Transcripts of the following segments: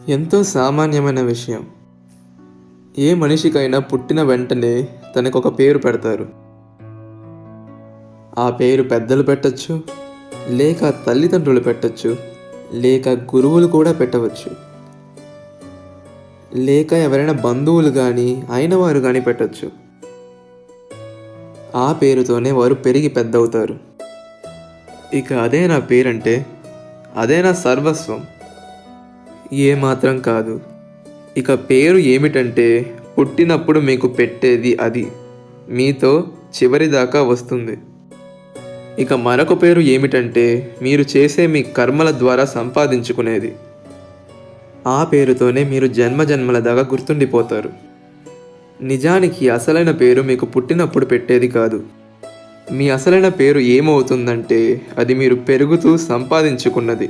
ఎంతో సామాన్యమైన విషయం. ఏ మనిషికైనా పుట్టిన వెంటనే తనకొక పేరు పెడతారు. ఆ పేరు పెద్దలు పెట్టచ్చు, లేక తల్లిదండ్రులు పెట్టచ్చు, లేక గురువులు కూడా పెట్టవచ్చు, లేక ఎవరైనా బంధువులు కానీ అయినవారు కానీ పెట్టచ్చు. ఆ పేరుతోనే వారు పెరిగి పెద్దవుతారు. ఇక అదే నా పేరంటే అదే నా సర్వస్వం. ఏమాత్రం కాదు. ఇక పేరు ఏమిటంటే పుట్టినప్పుడు మీకు పెట్టేది అది మీతో చివరిదాకా వస్తుంది. ఇక మరొక పేరు ఏమిటంటే మీరు చేసే మీ కర్మల ద్వారా సంపాదించుకునేది. ఆ పేరుతోనే మీరు జన్మజన్మల దాకా గుర్తుండిపోతారు. నిజానికి అసలైన పేరు మీకు పుట్టినప్పుడు పెట్టేది కాదు. మీ అసలైన పేరు ఏమవుతుందంటే అది మీరు పెరుగుతూ సంపాదించుకున్నది.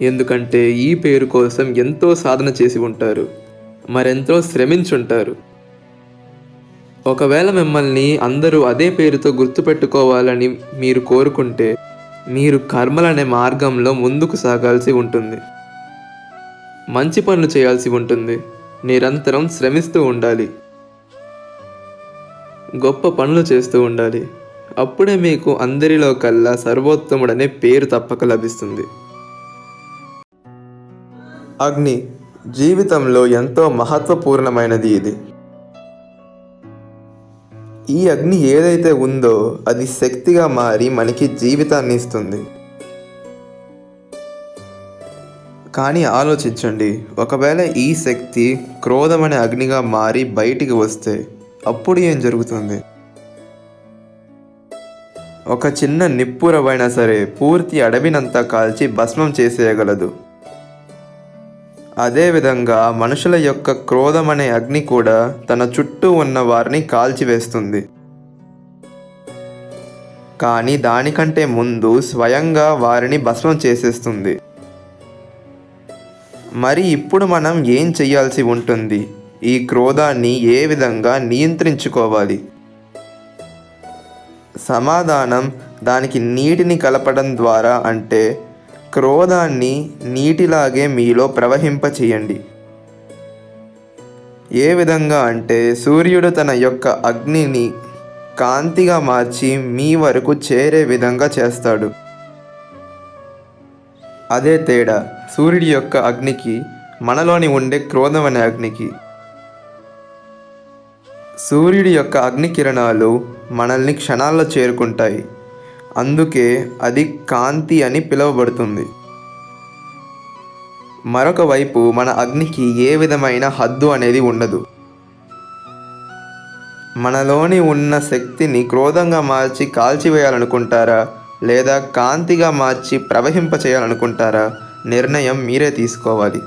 ఎందుకంటే ఈ పేరు కోసం ఎంతో సాధన చేసి ఉంటారు, మరెంతో శ్రమించుంటారు. ఒకవేళ మిమ్మల్ని అందరూ అదే పేరుతో గుర్తుపెట్టుకోవాలని మీరు కోరుకుంటే మీరు కర్మలనే మార్గంలో ముందుకు సాగాల్సి ఉంటుంది. మంచి పనులు చేయాల్సి ఉంటుంది. నిరంతరం శ్రమిస్తూ ఉండాలి. గొప్ప పనులు చేస్తూ ఉండాలి. అప్పుడే మీకు అందరిలో కల్లా సర్వోత్తముడనే పేరు తప్పక లభిస్తుంది. అగ్ని జీవితంలో ఎంతో మహత్వపూర్ణమైనది. ఈ అగ్ని ఏదైతే ఉందో అది శక్తిగా మారి మనకి జీవితాన్ని ఇస్తుంది. కానీ ఆలోచించండి, ఒకవేళ ఈ శక్తి క్రోధమనే అగ్నిగా మారి బయటికి వస్తే అప్పుడు ఏం జరుగుతుంది? ఒక చిన్న నిప్పురవైనా సరే పూర్తి అడవినంతా కాల్చి భస్మం చేసేయగలదు. అదేవిధంగా మనుషుల యొక్క క్రోధమనే అగ్ని కూడా తన చుట్టూ ఉన్న వారిని కాల్చివేస్తుంది. కానీ దానికంటే ముందు స్వయంగా వారిని భస్మం చేసేస్తుంది. మరి ఇప్పుడు మనం ఏం చేయాల్సి ఉంటుంది? ఈ క్రోధాన్ని ఏ విధంగా నియంత్రించుకోవాలి? సమాధానం దానికి నీటిని కలపడం ద్వారా, అంటే క్రోధాన్ని నీటిలాగే మీలో ప్రవహింపచేయండి. ఏ విధంగా అంటే సూర్యుడు తన యొక్క అగ్నిని కాంతిగా మార్చి మీ వరకు చేరే విధంగా చేస్తాడు. అదే తేడా సూర్యుడి యొక్క అగ్నికి మనలోని ఉండే క్రోధం అనే అగ్నికి. సూర్యుడి యొక్క అగ్ని కిరణాలు మనల్ని క్షణాల్లో చేరుకుంటాయి. అందుకే అది కాంతి అని పిలువబడుతుంది. మరొక వైపు మన అగ్నికి ఏ విధమైన హద్దు అనేది ఉండదు. మనలోని ఉన్న శక్తిని క్రోధంగా మార్చి కాల్చివేయాలనుకుంటారా, లేదా కాంతిగా మార్చి ప్రవహింపచేయాలనుకుంటారా? నిర్ణయం మీరే తీసుకోవాలి.